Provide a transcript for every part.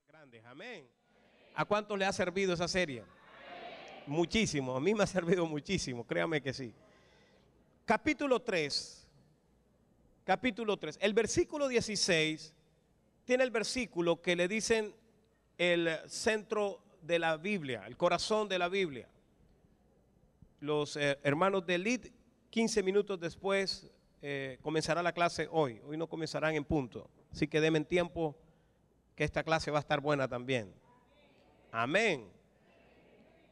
Grandes, amén. ¿A cuánto le ha servido esa serie? Muchísimo, a mí me ha servido muchísimo, créame que sí. Capítulo 3, el versículo 16 tiene el versículo que le dicen el centro de la Biblia, el corazón de la Biblia. Los hermanos de Elite, 15 minutos después comenzará la clase hoy no comenzarán en punto, así que denme tiempo que esta clase va a estar buena también. Amén.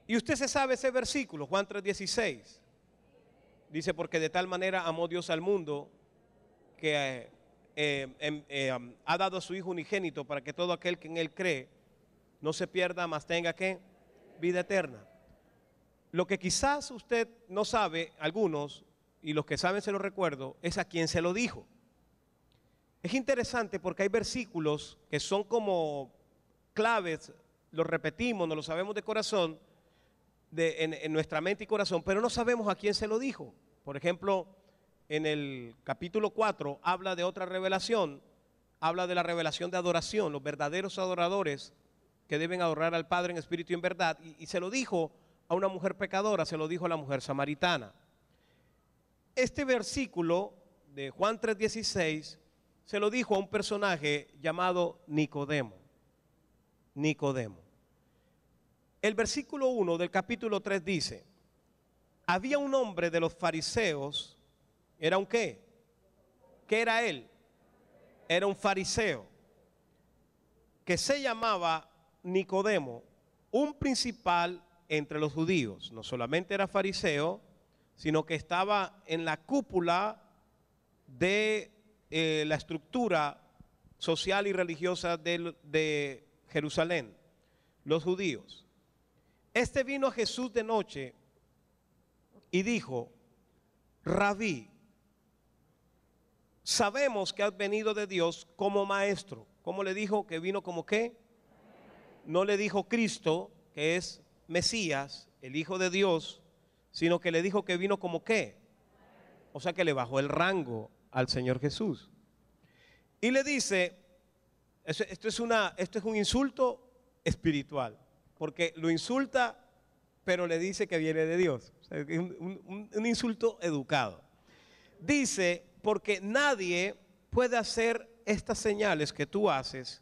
Y usted se sabe ese versículo, Juan 3:16. Dice, porque de tal manera amó Dios al mundo que ha dado a su Hijo unigénito para que todo aquel que en Él cree no se pierda, mas tenga ¿qué? Vida eterna. Lo que quizás usted no sabe, algunos, y los que saben se lo recuerdo, es a quién se lo dijo. Es interesante porque hay versículos que son como claves, los repetimos, no lo sabemos de corazón, en nuestra mente y corazón, pero no sabemos a quién se lo dijo. Por ejemplo, en el capítulo 4 habla de otra revelación, habla de la revelación de adoración, los verdaderos adoradores que deben adorar al Padre en espíritu y en verdad, y se lo dijo a una mujer pecadora, se lo dijo a la mujer samaritana. Este versículo de Juan 3:16 se lo dijo a un personaje llamado Nicodemo. El versículo 1 del capítulo 3 dice, había un hombre de los fariseos, ¿era un qué? ¿Qué era él? Era un fariseo, que se llamaba Nicodemo, un principal entre los judíos. No solamente era fariseo, sino que estaba en la cúpula de la estructura social y religiosa de Jerusalén, los judíos. Este vino a Jesús de noche y dijo, Rabí, sabemos que has venido de Dios como maestro. ¿Cómo le dijo que vino como qué? No le dijo Cristo, que es Mesías, el Hijo de Dios, sino que le dijo que vino como qué. O sea que le bajó el rango al Señor Jesús. Y le dice, esto es un insulto espiritual, porque lo insulta, pero le dice que viene de Dios. O sea, un insulto educado. Dice, porque nadie puede hacer estas señales que tú haces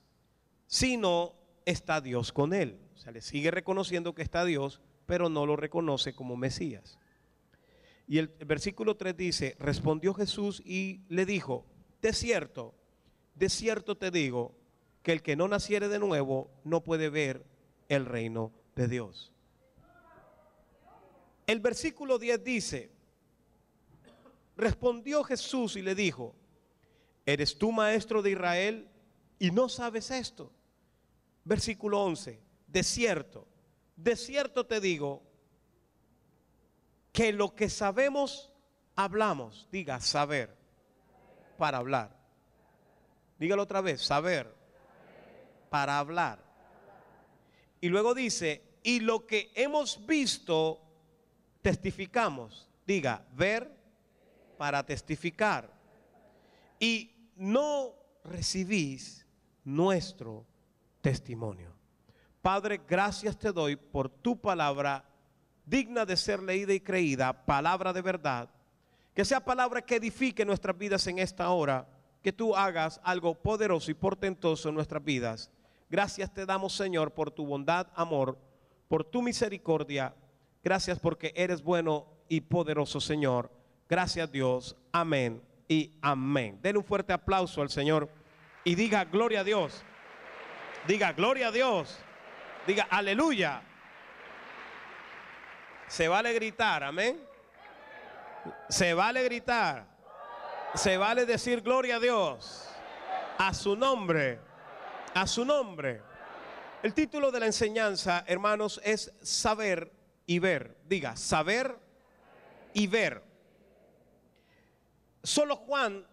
si no está Dios con él. O sea, le sigue reconociendo que está Dios, pero no lo reconoce como Mesías. Y el versículo 3 dice, respondió Jesús y le dijo, de cierto te digo, que el que no naciere de nuevo no puede ver el reino de Dios. El versículo 10 dice, respondió Jesús y le dijo, ¿eres tú maestro de Israel y no sabes esto? Versículo 11, de cierto te digo, que lo que sabemos hablamos. Diga, saber, para hablar. Dígalo otra vez, saber, para hablar. Y luego dice, y lo que hemos visto, testificamos. Diga, ver, para testificar. Y no recibís nuestro testimonio. Padre, gracias te doy por tu palabra, digna de ser leída y creída, palabra de verdad, que sea palabra que edifique nuestras vidas en esta hora, que tú hagas algo poderoso y portentoso en nuestras vidas. Gracias te damos, Señor, por tu bondad, amor, por tu misericordia. Gracias porque eres bueno y poderoso, Señor. Gracias, Dios. Amén y amén. Denle un fuerte aplauso al Señor y diga gloria a Dios. Diga gloria a Dios. Diga aleluya. Se vale gritar, amén. Se vale gritar. Se vale decir gloria a Dios. A su nombre. A su nombre. El título de la enseñanza, hermanos, es saber y ver. Diga, saber y ver. Solo Juan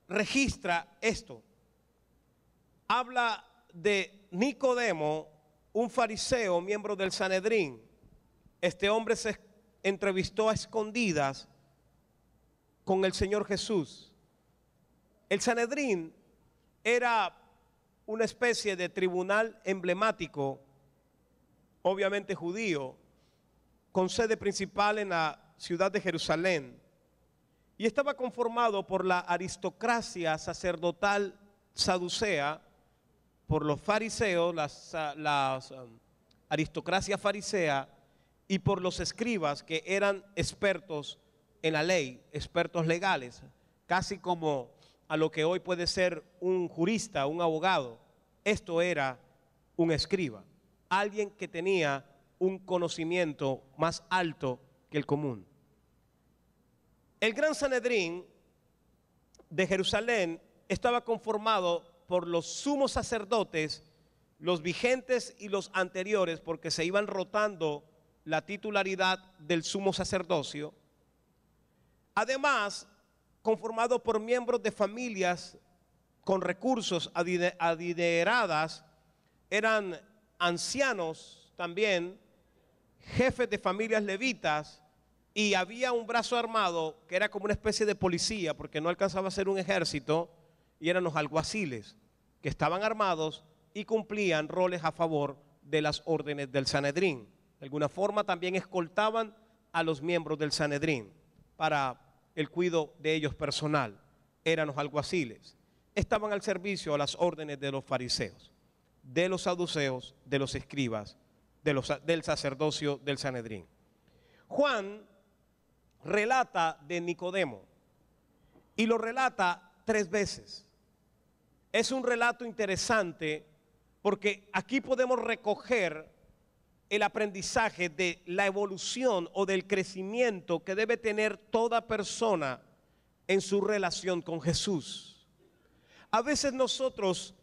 registra esto. habla de Nicodemo, un fariseo, miembro del Sanedrín. Este hombre se entrevistó a escondidas con el Señor Jesús. El Sanedrín era una especie de tribunal emblemático, obviamente judío, con sede principal en la ciudad de Jerusalén, y estaba conformado por la aristocracia sacerdotal saducea, por los fariseos, la aristocracia farisea, y por los escribas, que eran expertos en la ley, expertos legales, casi como a lo que hoy puede ser un jurista, un abogado. Esto era un escriba, alguien que tenía un conocimiento más alto que el común. El Gran Sanedrín de Jerusalén estaba conformado por los sumos sacerdotes, los vigentes y los anteriores, porque se iban rotando la titularidad del sumo sacerdocio. Además, conformado por miembros de familias con recursos adineradas, eran ancianos también, jefes de familias levitas, y había un brazo armado que era como una especie de policía, porque no alcanzaba a ser un ejército, y eran los alguaciles, que estaban armados y cumplían roles a favor de las órdenes del Sanedrín. De alguna forma también escoltaban a los miembros del Sanedrín para el cuidado de ellos personal. Eran los alguaciles. Estaban al servicio a las órdenes de los fariseos, de los saduceos, de los escribas, del sacerdocio del Sanedrín. Juan relata de Nicodemo y lo relata 3 veces. Es un relato interesante porque aquí podemos recoger el aprendizaje de la evolución o del crecimiento que debe tener toda persona en su relación con Jesús. A veces nosotros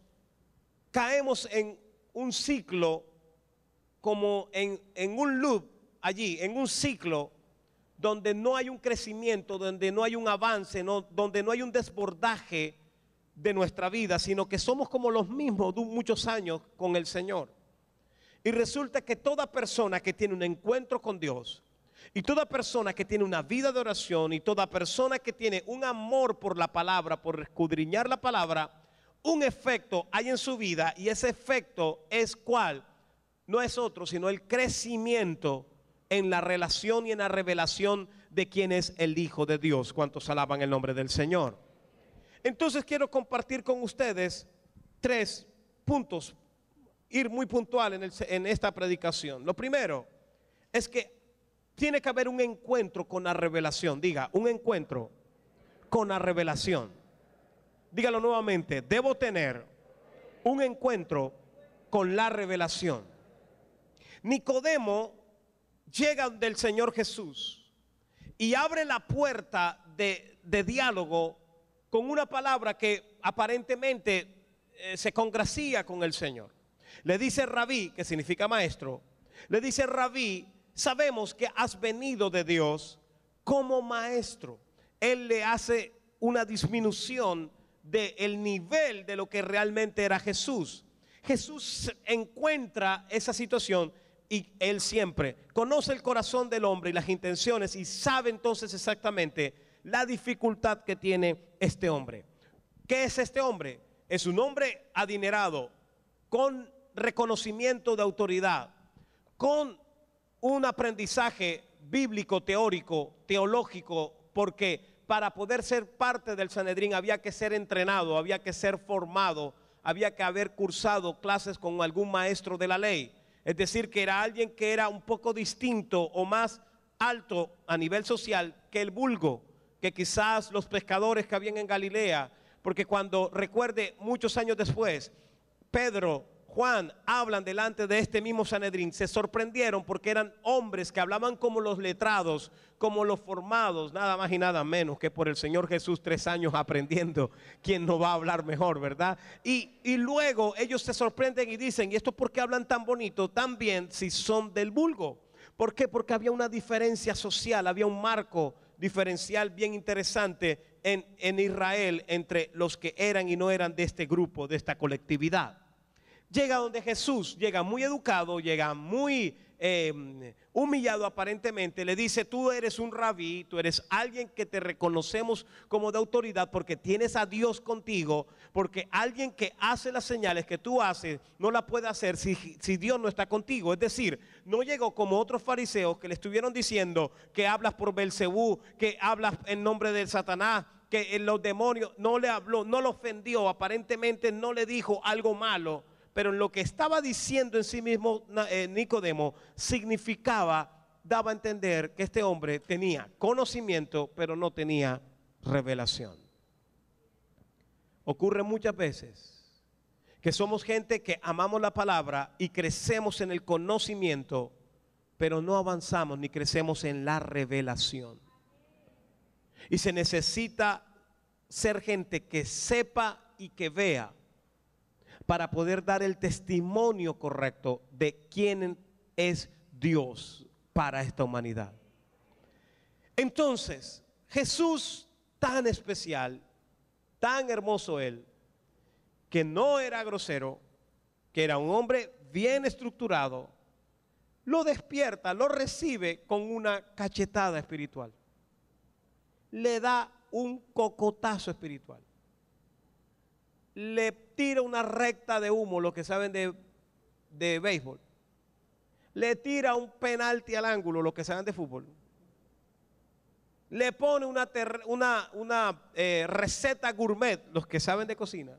caemos en un ciclo, como en un loop allí, en un ciclo donde no hay un crecimiento, donde no hay un avance, donde no hay un desbordaje de nuestra vida, sino que somos como los mismos de muchos años con el Señor. Y resulta que toda persona que tiene un encuentro con Dios, y toda persona que tiene una vida de oración, y toda persona que tiene un amor por la palabra, por escudriñar la palabra, un efecto hay en su vida, y ese efecto es ¿cuál? No es otro, sino el crecimiento en la relación y en la revelación de quién es el Hijo de Dios. ¿Cuántos alaban el nombre del Señor? Entonces quiero compartir con ustedes 3 puntos, ir muy puntual en esta predicación. Lo primero es que tiene que haber un encuentro con la revelación. Diga, un encuentro con la revelación. Dígalo nuevamente, debo tener un encuentro con la revelación. Nicodemo llega del Señor Jesús y abre la puerta de diálogo con una palabra que aparentemente se congracia con el Señor. Le dice rabí, que significa maestro, le dice rabí, sabemos que has venido de Dios como maestro. Él le hace una disminución del nivel de lo que realmente era Jesús. Jesús encuentra esa situación y él siempre conoce el corazón del hombre y las intenciones, y sabe entonces exactamente la dificultad que tiene este hombre. ¿Qué es este hombre? Es un hombre adinerado, con reconocimiento de autoridad, con un aprendizaje bíblico, teórico, teológico, porque para poder ser parte del Sanedrín había que ser entrenado, había que ser formado, había que haber cursado clases con algún maestro de la ley. Es decir, que era alguien que era un poco distinto o más alto a nivel social que el vulgo, que quizás los pescadores que habían en Galilea, porque cuando recuerde muchos años después, Pedro, Juan hablan delante de este mismo Sanedrín, se sorprendieron porque eran hombres que hablaban como los letrados, como los formados, nada más y nada menos que por el Señor Jesús 3 años aprendiendo. ¿Quién no va a hablar mejor, verdad? Y luego ellos se sorprenden y dicen, ¿y esto por qué hablan tan bonito, tan bien, si son del vulgo? ¿Por qué? Porque había una diferencia social, había un marco diferencial bien interesante en Israel entre los que eran y no eran de este grupo, de esta colectividad. Llega donde Jesús, llega muy educado, llega muy humillado aparentemente, le dice: tú eres un rabí, tú eres alguien que te reconocemos como de autoridad porque tienes a Dios contigo, porque alguien que hace las señales que tú haces no la puede hacer si Dios no está contigo. Es decir, no llegó como otros fariseos que le estuvieron diciendo que hablas por Belcebú, que hablas en nombre del Satanás, que los demonios. No le habló, no lo ofendió, aparentemente no le dijo algo malo. Pero en lo que estaba diciendo en sí mismo Nicodemo significaba, daba a entender que este hombre tenía conocimiento, pero no tenía revelación. Ocurre muchas veces que somos gente que amamos la palabra y crecemos en el conocimiento, pero no avanzamos ni crecemos en la revelación. Y se necesita ser gente que sepa y que vea, para poder dar el testimonio correcto de quién es Dios para esta humanidad. Entonces, Jesús, tan especial, tan hermoso él, que no era grosero, que era un hombre bien estructurado, lo despierta, lo recibe con una cachetada espiritual. Le da un cocotazo espiritual. Le tira una recta de humo, los que saben de béisbol. Le tira un penalti al ángulo, los que saben de fútbol. Le pone una receta gourmet, los que saben de cocina.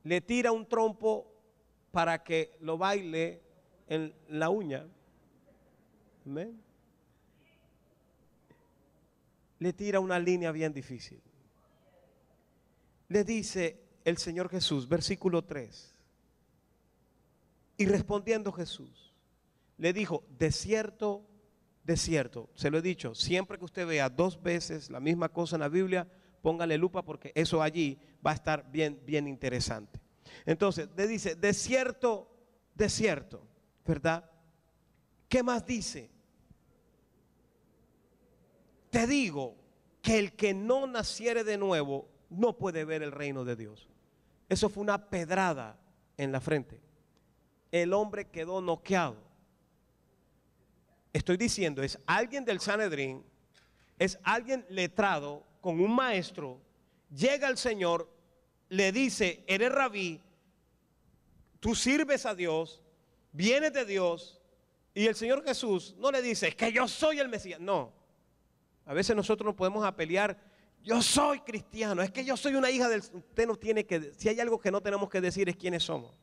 Le tira un trompo para que lo baile en la uña. Amén. Le tira una línea bien difícil. Le dice el Señor Jesús, versículo 3. Y respondiendo Jesús, le dijo: de cierto, se lo he dicho, siempre que usted vea 2 veces la misma cosa en la Biblia, póngale lupa porque eso allí va a estar bien, bien interesante. Entonces, le dice: de cierto, ¿verdad? ¿Qué más dice? Te digo que el que no naciere de nuevo no puede ver el reino de Dios. Eso fue una pedrada en la frente. El hombre quedó noqueado. Estoy diciendo, es alguien del Sanedrín, es alguien letrado con un maestro. Llega el Señor, le dice: eres rabí, tú sirves a Dios, vienes de Dios. Y el Señor Jesús no le dice: es que yo soy el Mesías. No. A veces nosotros nos podemos pelear: yo soy cristiano, es que yo soy una hija del... Usted no tiene que... Si hay algo que no tenemos que decir es quiénes somos.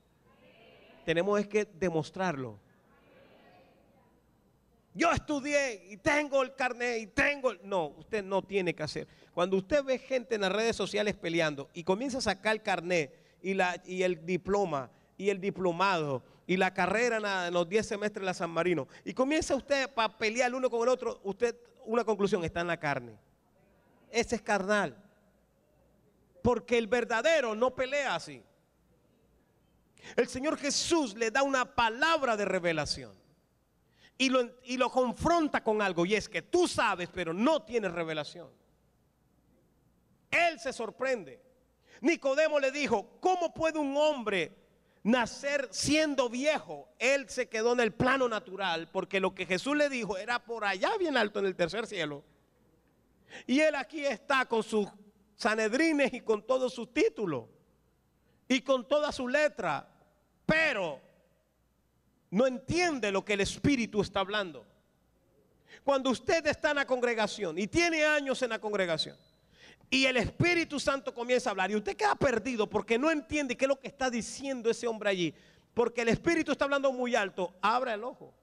Tenemos es que demostrarlo. Yo estudié y tengo el carnet y tengo... No, usted no tiene que hacer. Cuando usted ve gente en las redes sociales peleando y comienza a sacar el carnet y el diploma y el diplomado y la carrera en los 10 semestres de la San Marino, y comienza usted para pelear el uno con el otro, usted... Una conclusión: está en la carne. Ese es carnal. Porque el verdadero no pelea así. El Señor Jesús le da una palabra de revelación y lo confronta con algo, y es que tú sabes pero no tienes revelación. Él se sorprende. Nicodemo le dijo: ¿cómo puede un hombre nacer siendo viejo? Él se quedó en el plano natural, porque lo que Jesús le dijo era por allá bien alto en el tercer cielo. Y él aquí está con sus sanedrines y con todos sus títulos y con toda su letra, pero no entiende lo que el Espíritu está hablando. Cuando usted está en la congregación y tiene años en la congregación y el Espíritu Santo comienza a hablar y usted queda perdido porque no entiende qué es lo que está diciendo ese hombre allí, porque el Espíritu está hablando muy alto, abra el ojo,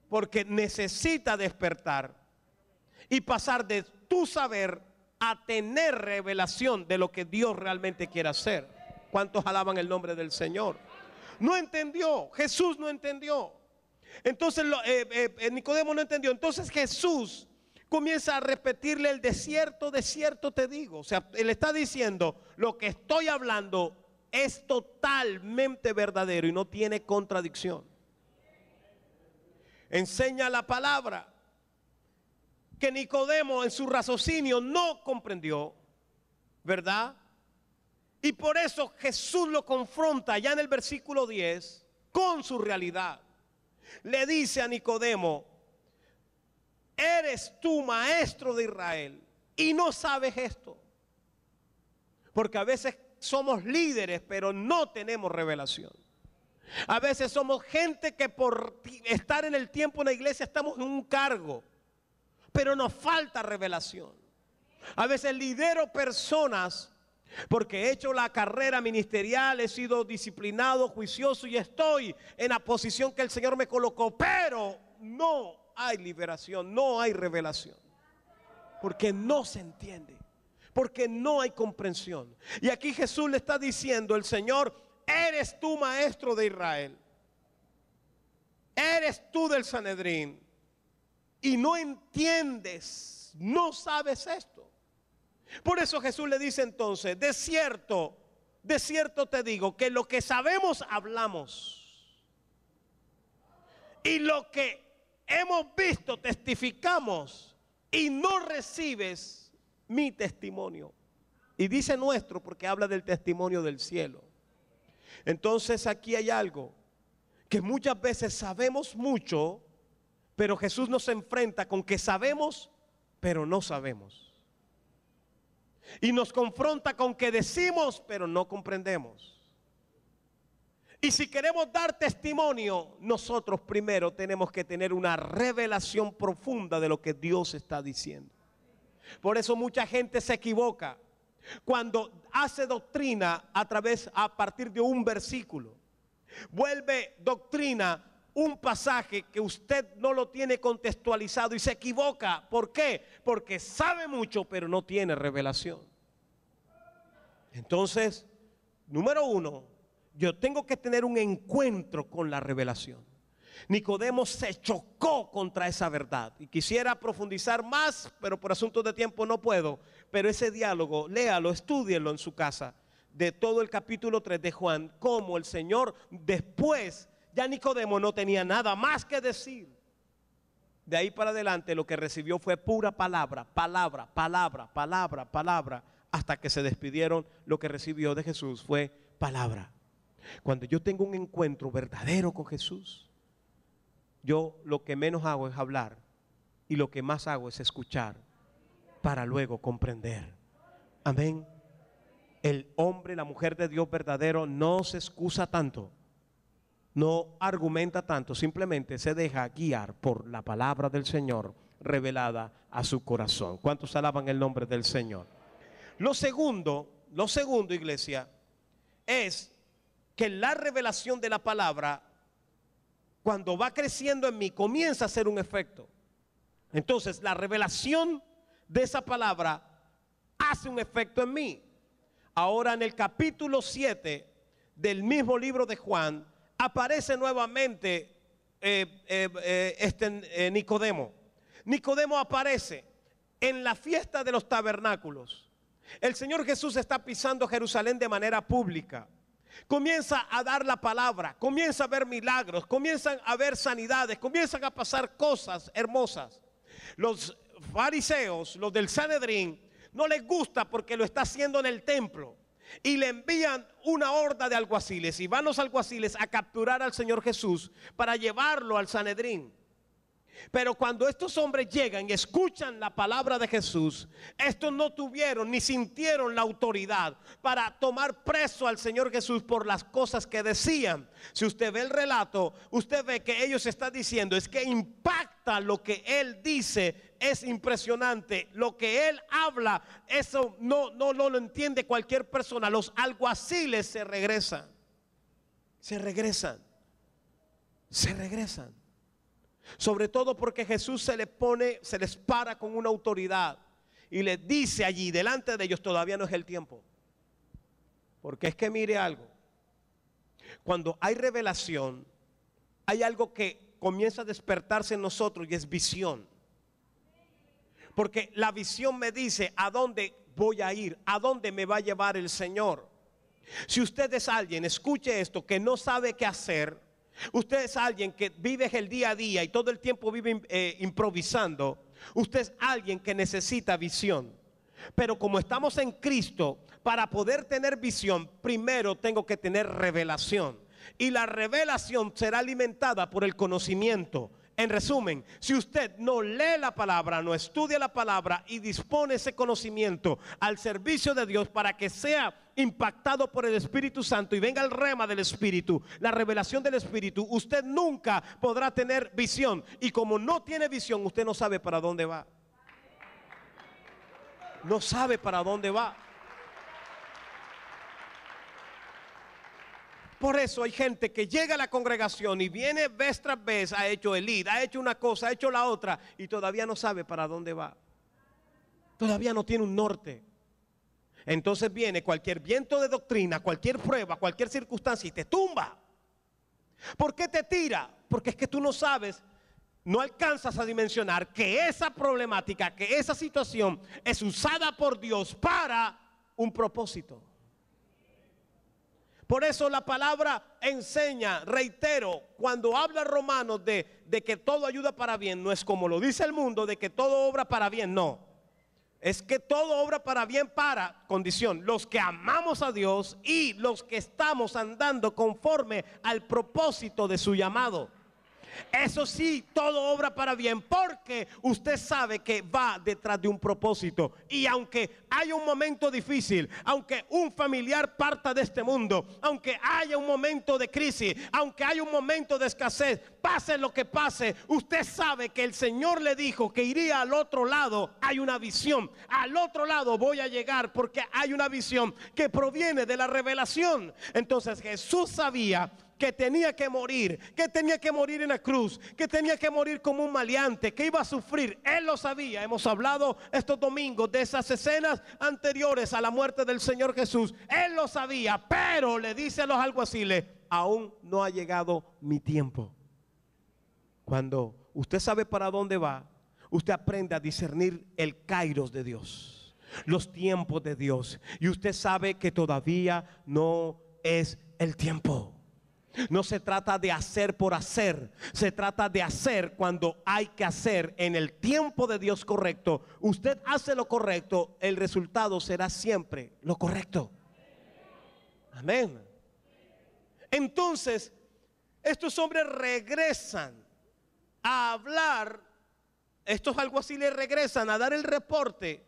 porque necesita despertar y pasar de tu saber a tener revelación de lo que Dios realmente quiere hacer. ¿Cuántos alaban el nombre del Señor? No entendió, Jesús no entendió. Entonces Nicodemo no entendió. Entonces Jesús comienza a repetirle el de cierto te digo. O sea, él está diciendo: lo que estoy hablando es totalmente verdadero y no tiene contradicción. enseña la palabra que Nicodemo en su raciocinio no comprendió, ¿verdad? Y por eso Jesús lo confronta ya en el versículo 10 con su realidad. Le dice a Nicodemo: ¿eres tú maestro de Israel y no sabes esto? Porque a veces somos líderes pero no tenemos revelación. A veces somos gente que por estar en el tiempo en la iglesia estamos en un cargo, pero nos falta revelación. A veces lidero personas porque he hecho la carrera ministerial, he sido disciplinado, juicioso y estoy en la posición que el Señor me colocó, pero no hay liberación, no hay revelación, porque no se entiende, porque no hay comprensión. Y aquí Jesús le está diciendo el Señor: eres tú maestro de Israel, eres tú del Sanedrín y no entiendes, no sabes esto. Por eso Jesús le dice entonces: de cierto te digo que lo que sabemos hablamos, y lo que hemos visto testificamos, y no recibes mi testimonio. Y dice nuestro porque habla del testimonio del cielo. Entonces aquí hay algo que muchas veces sabemos mucho, pero Jesús nos enfrenta con que sabemos pero no sabemos. Y nos confronta con que decimos pero no comprendemos. Y si queremos dar testimonio, nosotros primero tenemos que tener una revelación profunda de lo que Dios está diciendo. Por eso mucha gente se equivoca cuando hace doctrina a partir de un versículo. Vuelve doctrina un pasaje que usted no lo tiene contextualizado y se equivoca. ¿Por qué? Porque sabe mucho pero no tiene revelación. Entonces, número uno, yo tengo que tener un encuentro con la revelación. Nicodemo se chocó contra esa verdad y quisiera profundizar más, pero por asuntos de tiempo no puedo. Pero ese diálogo, léalo, estúdienlo en su casa, de todo el capítulo 3 de Juan, cómo el Señor después, ya Nicodemo no tenía nada más que decir. De ahí para adelante lo que recibió fue pura palabra, palabra, palabra, palabra, palabra, hasta que se despidieron. Lo que recibió de Jesús fue palabra. Cuando yo tengo un encuentro verdadero con Jesús, yo lo que menos hago es hablar y lo que más hago es escuchar para luego comprender. Amén. El hombre, la mujer de Dios verdadero no se excusa tanto, no argumenta tanto, simplemente se deja guiar por la palabra del Señor revelada a su corazón. ¿Cuántos alaban el nombre del Señor? Lo segundo, iglesia, es que la revelación de la palabra, cuando va creciendo en mí, comienza a hacer un efecto. Entonces la revelación de esa palabra hace un efecto en mí. Ahora en el capítulo 7 del mismo libro de Juan aparece nuevamente Nicodemo. Nicodemo aparece en la fiesta de los tabernáculos. El Señor Jesús está pisando Jerusalén de manera pública. Comienza a dar la palabra, comienza a ver milagros, comienzan a ver sanidades, comienzan a pasar cosas hermosas. Los fariseos, los del Sanedrín, no les gusta porque lo está haciendo en el templo y le envían una horda de alguaciles, y van los alguaciles a capturar al Señor Jesús para llevarlo al Sanedrín. Pero cuando estos hombres llegan y escuchan la palabra de Jesús, estos no tuvieron ni sintieron la autoridad para tomar preso al Señor Jesús por las cosas que decían. Si usted ve el relato, usted ve que ellos están diciendo, es que impacta lo que Él dice, es impresionante. Lo que Él habla, eso no lo entiende cualquier persona. Los alguaciles se regresan. Sobre todo porque Jesús se les para con una autoridad y les dice allí delante de ellos: todavía no es el tiempo. Porque es que mire algo, cuando hay revelación, hay algo que comienza a despertarse en nosotros y es visión. Porque la visión me dice a dónde voy a ir, a dónde me va a llevar el Señor. Si usted es alguien, escuche esto, que no sabe qué hacer, usted es alguien que vive el día a día y todo el tiempo vive improvisando, usted es alguien que necesita visión. Pero como estamos en Cristo, para poder tener visión, primero tengo que tener revelación. Y la revelación será alimentada por el conocimiento. En resumen, si usted no lee la palabra, no estudia la palabra y dispone ese conocimiento al servicio de Dios para que sea impactado por el Espíritu Santo y venga el rema del Espíritu, la revelación del Espíritu, usted nunca podrá tener visión. Y como no tiene visión, usted no sabe para dónde va. No sabe para dónde va. Por eso hay gente que llega a la congregación y viene vez tras vez, ha hecho el lead, ha hecho una cosa, ha hecho la otra y todavía no sabe para dónde va. Todavía no tiene un norte. Entonces viene cualquier viento de doctrina, cualquier prueba, cualquier circunstancia y te tumba. ¿Por qué te tira? Porque es que tú no sabes, no alcanzas a dimensionar que esa problemática, que esa situación es usada por Dios para un propósito. Por eso la palabra enseña, reitero, cuando habla Romanos de que todo ayuda para bien, no es como lo dice el mundo, de que todo obra para bien, no. Es que todo obra para bien para, condición, los que amamos a Dios y los que estamos andando conforme al propósito de su llamado. Eso sí, todo obra para bien porque usted sabe que va detrás de un propósito. Y aunque haya un momento difícil, aunque un familiar parta de este mundo, aunque haya un momento de crisis, aunque haya un momento de escasez, pase lo que pase, usted sabe que el Señor le dijo que iría al otro lado. Hay una visión, al otro lado voy a llegar porque hay una visión que proviene de la revelación. Entonces Jesús sabía que tenía que morir en la cruz, que tenía que morir como un maleante, que iba a sufrir. Él lo sabía. Hemos hablado estos domingos de esas escenas anteriores a la muerte del Señor Jesús. Él lo sabía, pero le dice a los alguaciles: aún no ha llegado mi tiempo. Cuando usted sabe para dónde va, usted aprende a discernir el kairos de Dios, los tiempos de Dios, y usted sabe que todavía no es el tiempo. No se trata de hacer por hacer, se trata de hacer cuando hay que hacer en el tiempo de Dios correcto. Usted hace lo correcto, el resultado será siempre lo correcto. Amén. Entonces, estos hombres regresan a hablar, estos alguaciles regresan a dar el reporte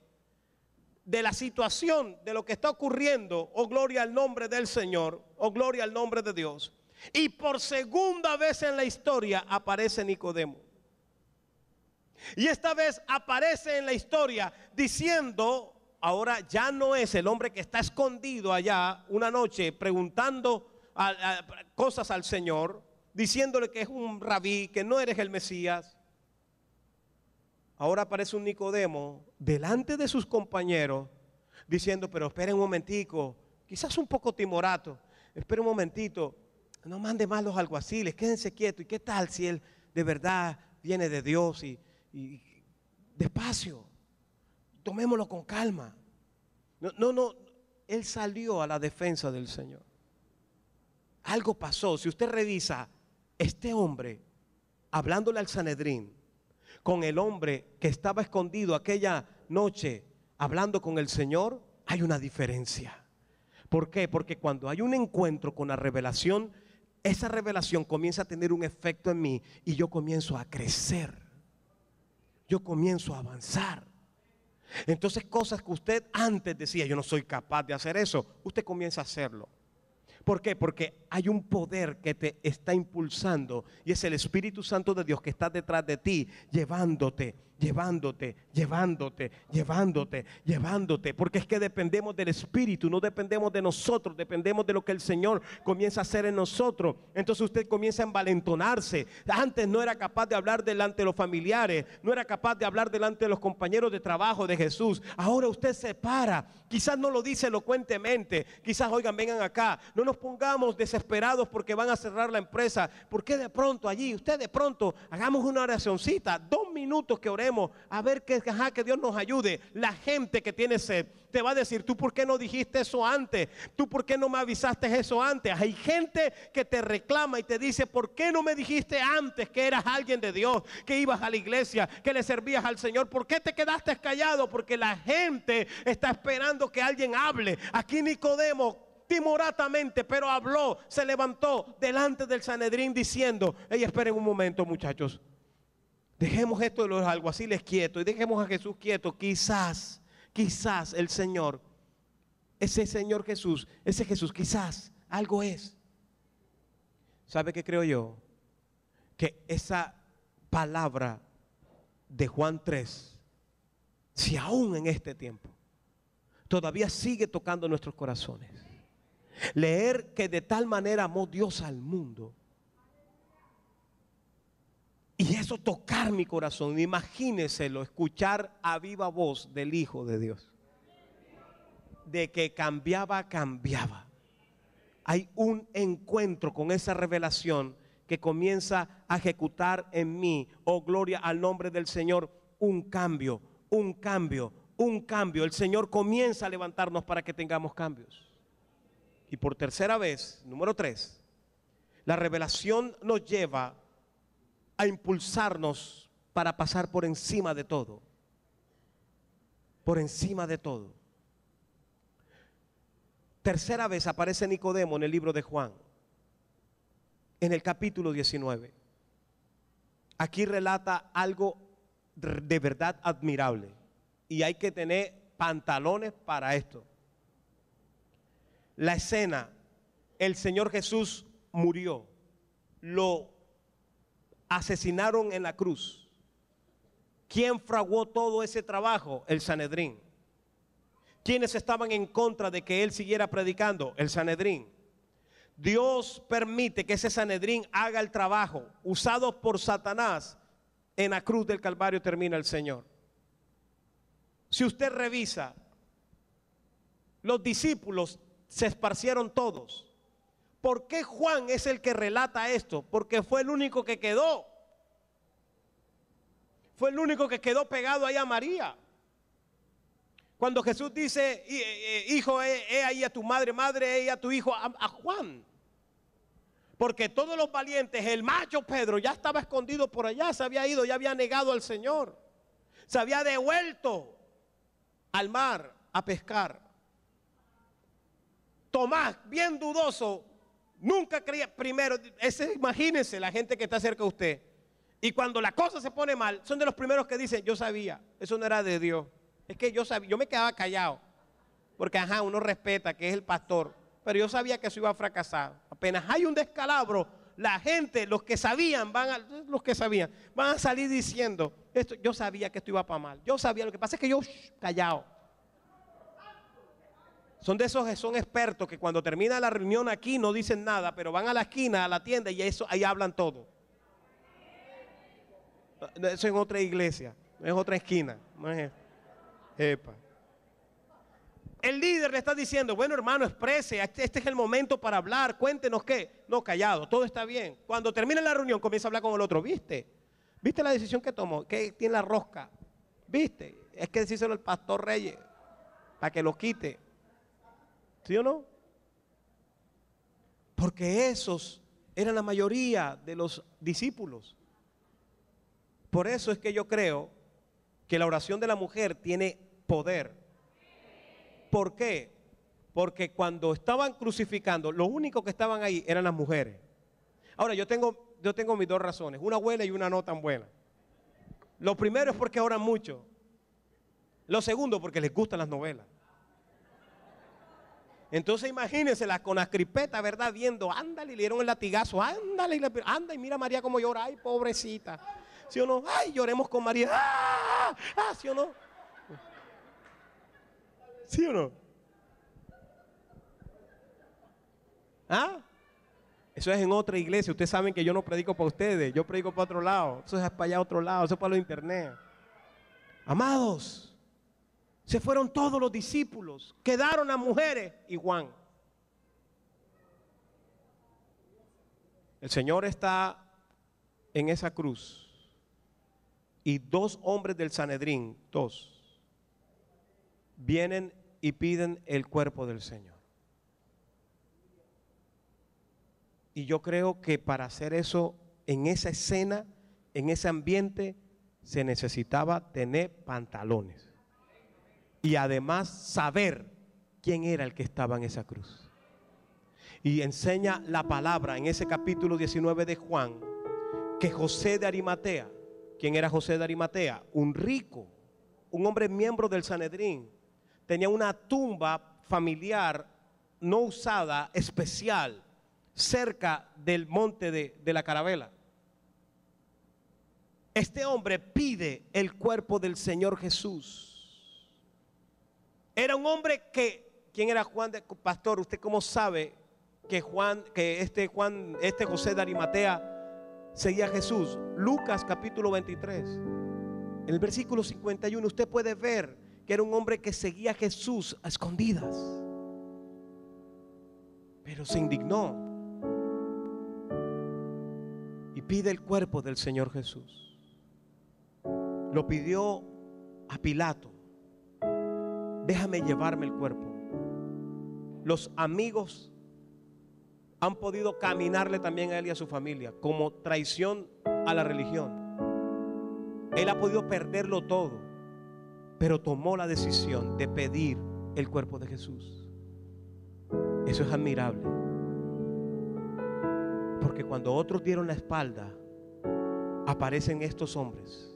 de la situación, de lo que está ocurriendo. Oh, gloria al nombre del Señor, oh, gloria al nombre de Dios. Y por segunda vez en la historia aparece Nicodemo. Y esta vez aparece en la historia diciendo, ahora ya no es el hombre que está escondido allá una noche preguntando cosas al Señor, diciéndole que es un rabí, que no eres el Mesías. Ahora aparece un Nicodemo delante de sus compañeros diciendo: pero esperen un momentico, quizás un poco timorato, esperen un momentito, no mande más los alguaciles, quédense quietos. ¿Y qué tal si él de verdad viene de Dios? Y despacio, tomémoslo con calma. No, él salió a la defensa del Señor. Algo pasó. Si usted revisa, este hombre hablándole al Sanedrín con el hombre que estaba escondido aquella noche hablando con el Señor, hay una diferencia. ¿Por qué? Porque cuando hay un encuentro con la revelación, esa revelación comienza a tener un efecto en mí y yo comienzo a crecer, yo comienzo a avanzar. Entonces, cosas que usted antes decía: yo no soy capaz de hacer eso, usted comienza a hacerlo. ¿Por qué? Porque hay un poder que te está impulsando y es el Espíritu Santo de Dios que está detrás de ti, llevándote, porque es que dependemos del Espíritu, no dependemos de nosotros, dependemos de lo que el Señor comienza a hacer en nosotros. Entonces usted comienza a envalentonarse. Antes no era capaz de hablar delante de los familiares, no era capaz de hablar delante de los compañeros de trabajo de Jesús. Ahora usted se para, quizás no lo dice elocuentemente, quizás: oigan, vengan acá, no nos pongamos desesperados porque van a cerrar la empresa. ¿Por qué de pronto allí? Usted de pronto, hagamos una oracioncita, 2 minutos que oremos, a ver que Dios nos ayude. La gente que tiene sed te va a decir, ¿tú por qué no dijiste eso antes? ¿Tú por qué no me avisaste eso antes? Hay gente que te reclama y te dice, ¿por qué no me dijiste antes que eras alguien de Dios, que ibas a la iglesia, que le servías al Señor? ¿Por qué te quedaste callado? Porque la gente está esperando que alguien hable. Aquí Nicodemo, timoratamente, pero habló, se levantó delante del Sanedrín diciendo, esperen un momento, muchachos, dejemos esto de los alguaciles quietos y dejemos a Jesús quieto. Quizás el Señor, ese Señor Jesús, ese Jesús, quizás algo es. ¿Sabe qué creo yo? Que esa palabra de Juan 3, si aún en este tiempo todavía sigue tocando nuestros corazones, leer que de tal manera amó Dios al mundo, y eso tocar mi corazón. Imagíneselo, escuchar a viva voz del Hijo de Dios, de que cambiaba. Hay un encuentro con esa revelación que comienza a ejecutar en mí, oh gloria al nombre del Señor, un cambio. El Señor comienza a levantarnos para que tengamos cambios. Y por tercera vez, número 3, la revelación nos lleva a impulsarnos para pasar por encima de todo. Por encima de todo. Tercera vez aparece Nicodemo en el libro de Juan, en el capítulo 19. Aquí relata algo de verdad admirable, y hay que tener pantalones para esto. La escena, el Señor Jesús murió, lo asesinaron en la cruz. ¿Quién fraguó todo ese trabajo? El Sanedrín. ¿Quiénes estaban en contra de que él siguiera predicando? El Sanedrín. Dios permite que ese Sanedrín haga el trabajo usado por Satanás. En la cruz del Calvario termina el Señor. Si usted revisa, los discípulos se esparcieron todos. ¿Por qué Juan es el que relata esto? Porque fue el único que quedó. Fue el único que quedó pegado ahí a María. Cuando Jesús dice, hijo, he ahí a tu madre, madre, he ahí a tu hijo, a Juan. Porque todos los valientes, el macho Pedro ya estaba escondido por allá, se había ido, ya había negado al Señor. Se había devuelto al mar a pescar. Tomás, bien dudoso, nunca creía. Primero, imagínense la gente que está cerca de usted. Y cuando la cosa se pone mal, son de los primeros que dicen, yo sabía, eso no era de Dios. Es que yo sabía, yo me quedaba callado. Porque uno respeta que es el pastor. Pero yo sabía que eso iba a fracasar. Apenas hay un descalabro, la gente, los que sabían, van a salir diciendo, yo sabía que esto iba para mal. Yo sabía, lo que pasa es que yo callado. Son de esos que son expertos que cuando termina la reunión aquí no dicen nada, pero van a la esquina, a la tienda y ahí hablan todo. Eso es en otra iglesia, no es otra esquina. No es epa. El líder le está diciendo, bueno hermano, exprese, este es el momento para hablar, cuéntenos qué. No, callado, todo está bien. Cuando termina la reunión comienza a hablar con el otro, ¿viste la decisión que tomó? Que tiene la rosca, ¿viste? Es que decírselo al pastor Reyes, para que lo quite. ¿Sí o no? Porque esos eran la mayoría de los discípulos. Por eso es que yo creo que la oración de la mujer tiene poder. ¿Por qué? Porque cuando estaban crucificando, los únicos que estaban ahí eran las mujeres. Ahora, yo tengo mis dos razones, una buena y una no tan buena. Lo primero es porque oran mucho. Lo segundo, porque les gustan las novelas. Entonces imagínense con las crispetas, ¿verdad? Viendo, ándale, le dieron el latigazo, ándale, anda y mira a María como llora, ay, pobrecita. ¿Sí o no? Ay, lloremos con María. ¿Sí o no? ¿Sí o no? Eso es en otra iglesia. Ustedes saben que yo no predico para ustedes, yo predico para otro lado. Eso es para allá otro lado, eso es para los internet. Amados, se fueron todos los discípulos, quedaron las mujeres y Juan. El Señor está en esa cruz y 2 hombres del Sanedrín, 2, vienen y piden el cuerpo del Señor. Y yo creo que para hacer eso, en esa escena, en ese ambiente, se necesitaba tener pantalones. Y además saber quién era el que estaba en esa cruz. Y enseña la palabra en ese capítulo 19 de Juan, que José de Arimatea, ¿quién era José de Arimatea? Un rico, un hombre miembro del Sanedrín, tenía una tumba familiar no usada, especial, cerca del monte de la Carabela. Este hombre pide el cuerpo del Señor Jesús. Era un hombre que, ¿quién era Juan de Pastor? ¿Usted cómo sabe que este José de Arimatea seguía a Jesús? Lucas capítulo 23, en el versículo 51, usted puede ver que era un hombre que seguía a Jesús a escondidas, pero se indignó y pide el cuerpo del Señor Jesús. Lo pidió a Pilato: déjame llevarme el cuerpo. Los amigos han podido caminarle también a él y a su familia como traición a la religión. Él ha podido perderlo todo, pero tomó la decisión de pedir el cuerpo de Jesús. Eso es admirable, porque cuando otros dieron la espalda, aparecen estos hombres.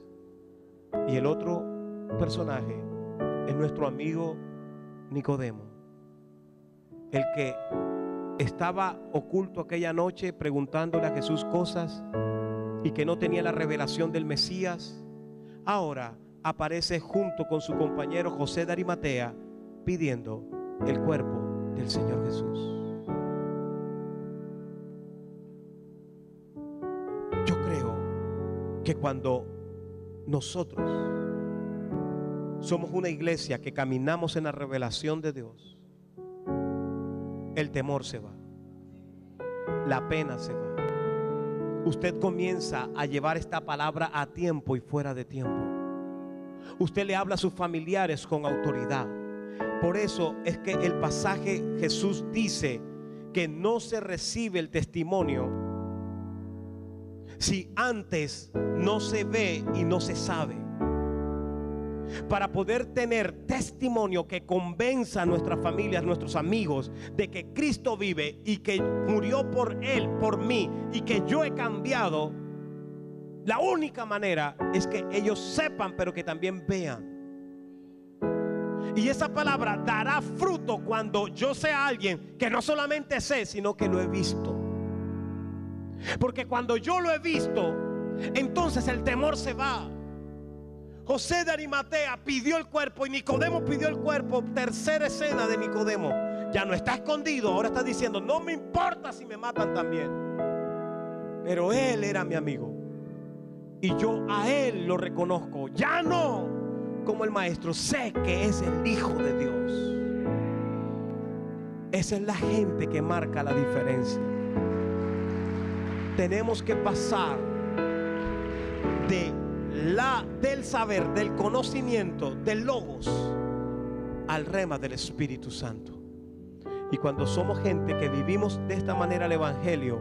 Y el otro personaje es nuestro amigo Nicodemo, el que estaba oculto aquella noche preguntándole a Jesús cosas y que no tenía la revelación del Mesías. Ahora aparece junto con su compañero José de Arimatea pidiendo el cuerpo del Señor Jesús. Yo creo que cuando nosotros somos una iglesia que caminamos en la revelación de Dios, el temor se va, la pena se va. Usted comienza a llevar esta palabra a tiempo y fuera de tiempo. Usted le habla a sus familiares con autoridad. Por eso es que el pasaje, Jesús dice que no se recibe el testimonio si antes no se ve y no se sabe. Para poder tener testimonio que convenza a nuestras familias, nuestros amigos, de que Cristo vive y que murió por Él, por mí, y que yo he cambiado, la única manera es que ellos sepan, pero que también vean. Y esa palabra dará fruto cuando yo sea alguien que no solamente sé, sino que lo he visto. Porque cuando yo lo he visto, entonces el temor se va. José de Arimatea pidió el cuerpo y Nicodemo pidió el cuerpo. Tercera escena de Nicodemo. Ya no está escondido, ahora está diciendo: no me importa si me matan también. Pero él era mi amigo y yo a él lo reconozco. Ya no como el maestro, sé que es el Hijo de Dios. Esa es la gente que marca la diferencia. Tenemos que pasar del saber, del conocimiento, del logos, al rema del Espíritu Santo. Y cuando somos gente que vivimos de esta manera el Evangelio,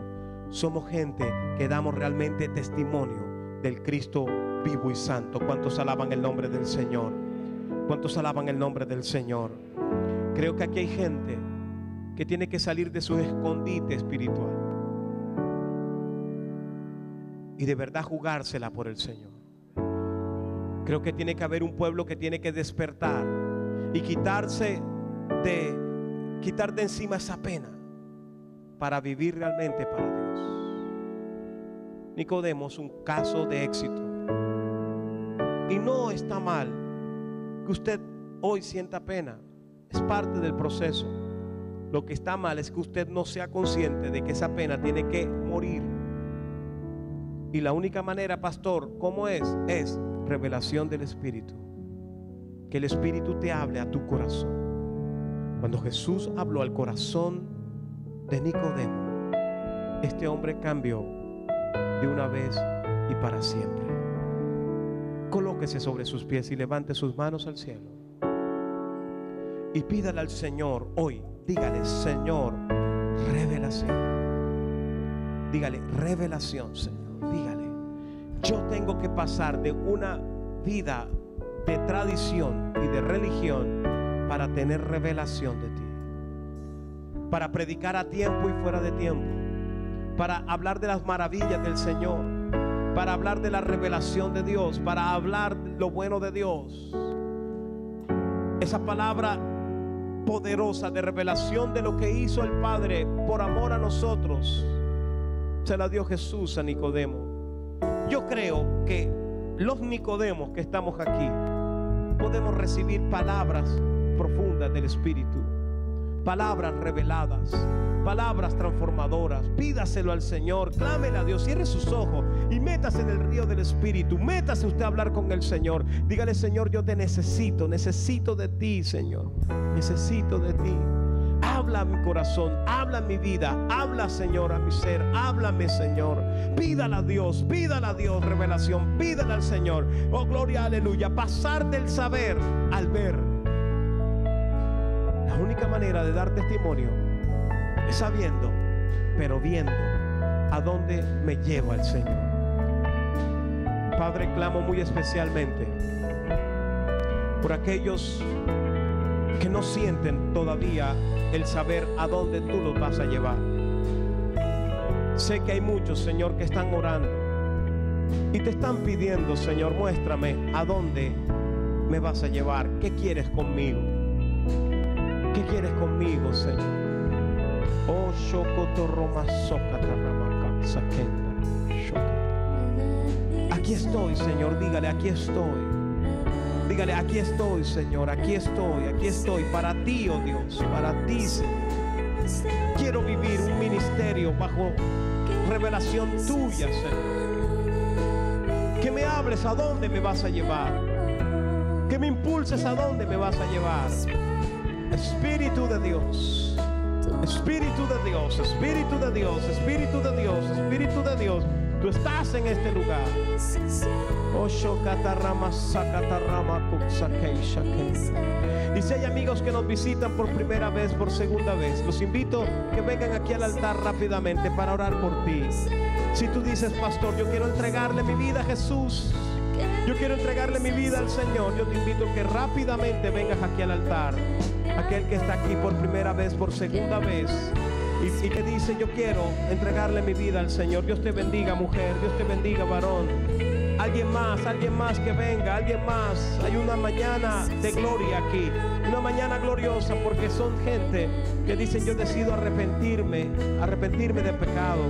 somos gente que damos realmente testimonio del Cristo vivo y santo. ¿Cuántos alaban el nombre del Señor? ¿Cuántos alaban el nombre del Señor? Creo que aquí hay gente que tiene que salir de su escondite espiritual y de verdad jugársela por el Señor. Creo que tiene que haber un pueblo que tiene que despertar y quitar de encima esa pena para vivir realmente para Dios. Nicodemo es un caso de éxito. Y no está mal que usted hoy sienta pena. Es parte del proceso. Lo que está mal es que usted no sea consciente de que esa pena tiene que morir. Y la única manera, pastor, ¿cómo es? Es revelación del Espíritu. Que el Espíritu te hable a tu corazón. Cuando Jesús habló al corazón de Nicodemo, este hombre cambió de una vez y para siempre. colóquese sobre sus pies y levante sus manos al cielo. Y pídale al Señor hoy, dígale: Señor, revelación. Dígale: revelación, Señor. Dígale: yo tengo que pasar de una vida de tradición y de religión para tener revelación de ti, para predicar a tiempo y fuera de tiempo, para hablar de las maravillas del Señor, para hablar de la revelación de Dios, para hablar lo bueno de Dios. Esa palabra poderosa de revelación de lo que hizo el Padre por amor a nosotros se la dio Jesús a Nicodemo. Yo creo que los Nicodemos que estamos aquí podemos recibir palabras profundas del Espíritu, palabras reveladas, palabras transformadoras. Pídaselo al Señor, clámele a Dios, cierre sus ojos y métase en el río del Espíritu. Métase usted a hablar con el Señor. Dígale: Señor, yo te necesito, necesito de ti, Señor, necesito de ti. Habla a mi corazón, habla a mi vida, habla, Señor, a mi ser, háblame, Señor. Pídale a Dios, revelación, pídale al Señor. Oh, gloria, aleluya. Pasar del saber al ver. La única manera de dar testimonio es sabiendo, pero viendo a dónde me lleva el Señor. Padre, clamo muy especialmente por aquellos que no sienten todavía el saber a dónde tú los vas a llevar. Sé que hay muchos, Señor, que están orando y te están pidiendo: Señor, muéstrame a dónde me vas a llevar. ¿Qué quieres conmigo? ¿Qué quieres conmigo, Señor? Oh, aquí estoy, Señor. Dígale: aquí estoy. Dígale: aquí estoy, Señor. Aquí estoy para ti, oh Dios, para ti, Señor. Quiero vivir un ministerio bajo revelación tuya, Señor. Que me hables a dónde me vas a llevar, que me impulses a dónde me vas a llevar. Espíritu de Dios, Espíritu de Dios, Espíritu de Dios, Espíritu de Dios, Espíritu de Dios, tú estás en este lugar. Y si hay amigos que nos visitan por primera vez, por segunda vez, los invito que vengan aquí al altar rápidamente para orar por ti. Si tú dices: pastor, yo quiero entregarle mi vida a Jesús, yo quiero entregarle mi vida al Señor, yo te invito que rápidamente vengas aquí al altar. Aquel que está aquí por primera vez, por segunda vez, y que dice: yo quiero entregarle mi vida al Señor. Dios te bendiga, mujer. Dios te bendiga, varón. Alguien más que venga, alguien más. Hay una mañana de gloria aquí, una mañana gloriosa, porque son gente que dicen: yo decido arrepentirme de pecado,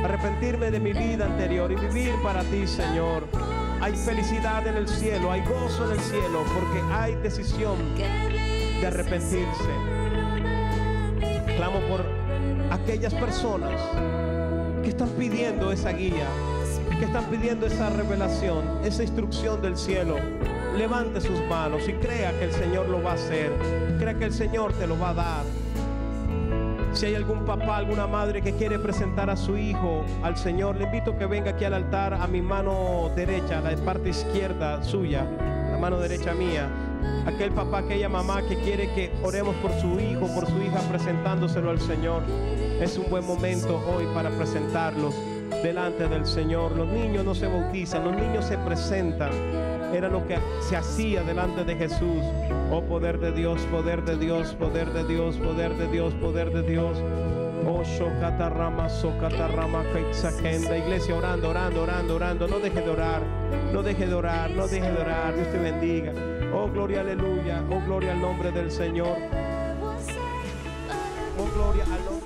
arrepentirme de mi vida anterior y vivir para ti, Señor. Hay felicidad en el cielo, hay gozo en el cielo, porque hay decisión de arrepentirse. Clamo por aquellas personas que están pidiendo esa guía, que están pidiendo esa revelación, esa instrucción del cielo. Levante sus manos y crea que el Señor lo va a hacer, crea que el Señor te lo va a dar. Si hay algún papá, alguna madre que quiere presentar a su hijo al Señor, le invito a que venga aquí al altar, a mi mano derecha, a la parte izquierda suya, la mano derecha mía. Aquel papá, aquella mamá que quiere que oremos por su hijo, por su hija, presentándoselo al Señor. Es un buen momento hoy para presentarlos delante del Señor. Los niños no se bautizan, los niños se presentan. Era lo que se hacía delante de Jesús. Oh, poder de Dios, poder de Dios, poder de Dios, poder de Dios, poder de Dios. Oh, Shokatarama, Sokatarama, Kaitsakenda. Iglesia, orando, orando, orando, orando. No deje de orar, no deje de orar, no deje de orar. Dios te bendiga. Oh, gloria, aleluya. Oh, gloria al nombre del Señor. Oh, gloria al nombre.